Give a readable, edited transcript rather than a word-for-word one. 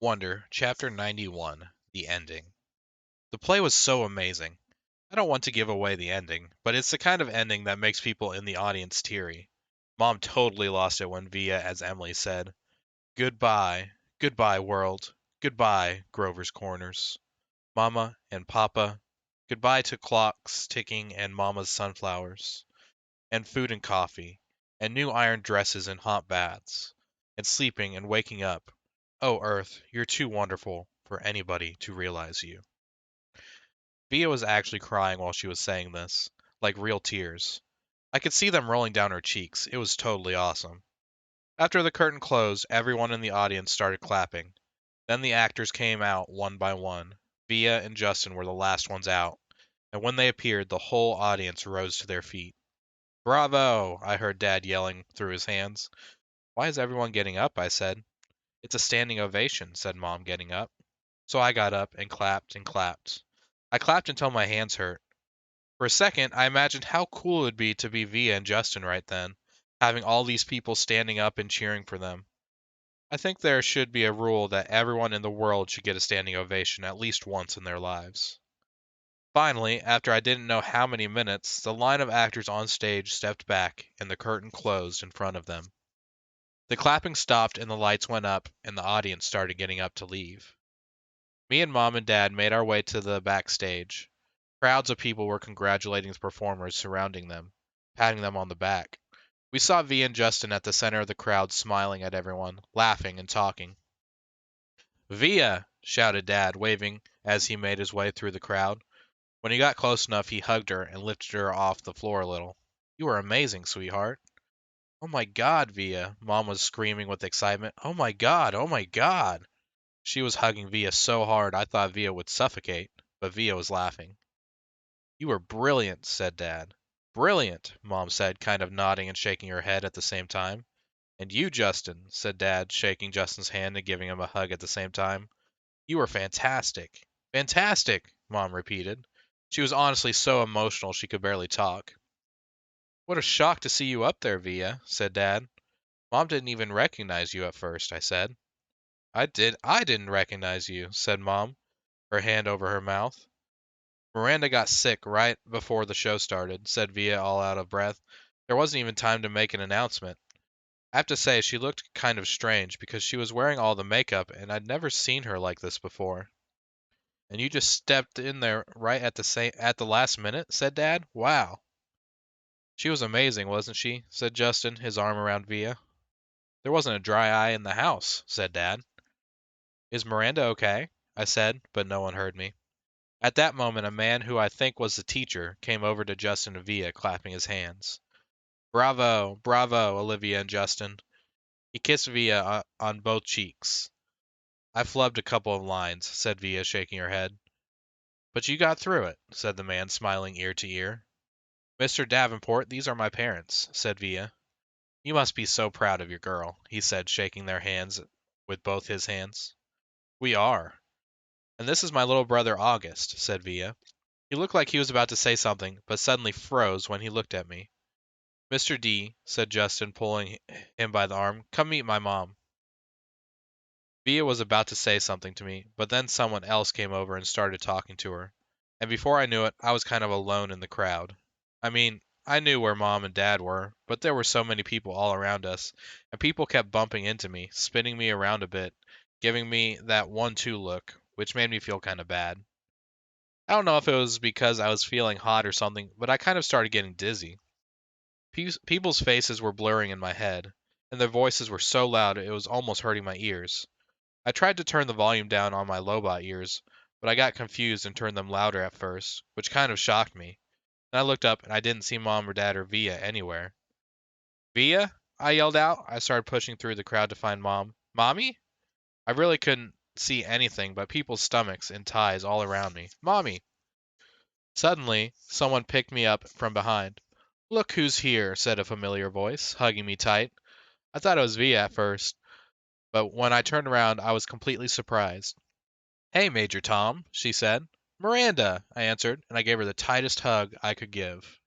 Wonder, Chapter 91, The Ending. The play was so amazing. I don't want to give away the ending, but it's the kind of ending that makes people in the audience teary. Mom totally lost it when Via, as Emily said, "Goodbye, goodbye, world. Goodbye, Grover's Corners. Mama and Papa, goodbye to clocks ticking and Mama's sunflowers, and food and coffee, and new iron dresses and hot baths, and sleeping and waking up. Oh, Earth, you're too wonderful for anybody to realize you." Via was actually crying while she was saying this, like real tears. I could see them rolling down her cheeks. It was totally awesome. After the curtain closed, everyone in the audience started clapping. Then the actors came out one by one. Via and Justin were the last ones out, and when they appeared, the whole audience rose to their feet. "Bravo!" I heard Dad yelling through his hands. "Why is everyone getting up?" I said. "It's a standing ovation," said Mom, getting up. So I got up and clapped and clapped. I clapped until my hands hurt. For a second, I imagined how cool it would be to be Via and Justin right then, having all these people standing up and cheering for them. I think there should be a rule that everyone in the world should get a standing ovation at least once in their lives. Finally, after I didn't know how many minutes, the line of actors on stage stepped back and the curtain closed in front of them. The clapping stopped and the lights went up and the audience started getting up to leave. Me and Mom and Dad made our way to the backstage. Crowds of people were congratulating the performers surrounding them, patting them on the back. We saw V and Justin at the center of the crowd smiling at everyone, laughing and talking. "Via!" shouted Dad, waving as he made his way through the crowd. When he got close enough, he hugged her and lifted her off the floor a little. "You are amazing, sweetheart." "Oh my God, Via!" Mom was screaming with excitement. "Oh my God! Oh my God!" She was hugging Via so hard I thought Via would suffocate, but Via was laughing. "You were brilliant," said Dad. "Brilliant," Mom said, kind of nodding and shaking her head at the same time. "And you, Justin," said Dad, shaking Justin's hand and giving him a hug at the same time. "You were fantastic." "Fantastic," Mom repeated. She was honestly so emotional she could barely talk. "What a shock to see you up there, Via," said Dad. "Mom didn't even recognize you at first," I said. I didn't recognize you," said Mom, her hand over her mouth. "Miranda got sick right before the show started," said Via, all out of breath. "There wasn't even time to make an announcement. I have to say she looked kind of strange because she was wearing all the makeup and I'd never seen her like this before." "And you just stepped in there right at the last minute," said Dad. "Wow." "She was amazing, wasn't she?" said Justin, his arm around Via. "There wasn't a dry eye in the house," said Dad. "Is Miranda okay?" I said, but no one heard me. At that moment, a man who I think was the teacher came over to Justin and Via, clapping his hands. "Bravo, bravo, Olivia and Justin." He kissed Via on both cheeks. "I flubbed a couple of lines," said Via, shaking her head. "But you got through it," said the man, smiling ear to ear. "Mr. Davenport, these are my parents," said Via. "You must be so proud of your girl," he said, shaking their hands with both his hands. "We are." "And this is my little brother August," said Via. He looked like he was about to say something, but suddenly froze when he looked at me. "Mr. D," said Justin, pulling him by the arm, "come meet my mom." Via was about to say something to me, but then someone else came over and started talking to her. And before I knew it, I was kind of alone in the crowd. I mean, I knew where Mom and Dad were, but there were so many people all around us, and people kept bumping into me, spinning me around a bit, giving me that 1-2 look, which made me feel kind of bad. I don't know if it was because I was feeling hot or something, but I kind of started getting dizzy. People's faces were blurring in my head, and their voices were so loud it was almost hurting my ears. I tried to turn the volume down on my Lobot ears, but I got confused and turned them louder at first, which kind of shocked me. Then I looked up and I didn't see Mom or Dad or Via anywhere. "Via?" I yelled out. I started pushing through the crowd to find Mom. "Mommy?" I really couldn't see anything but people's stomachs and ties all around me. "Mommy!" Suddenly, someone picked me up from behind. "Look who's here," said a familiar voice, hugging me tight. I thought it was Via at first, but when I turned around, I was completely surprised. "Hey, Major Tom," she said. "Miranda," I answered, and I gave her the tightest hug I could give.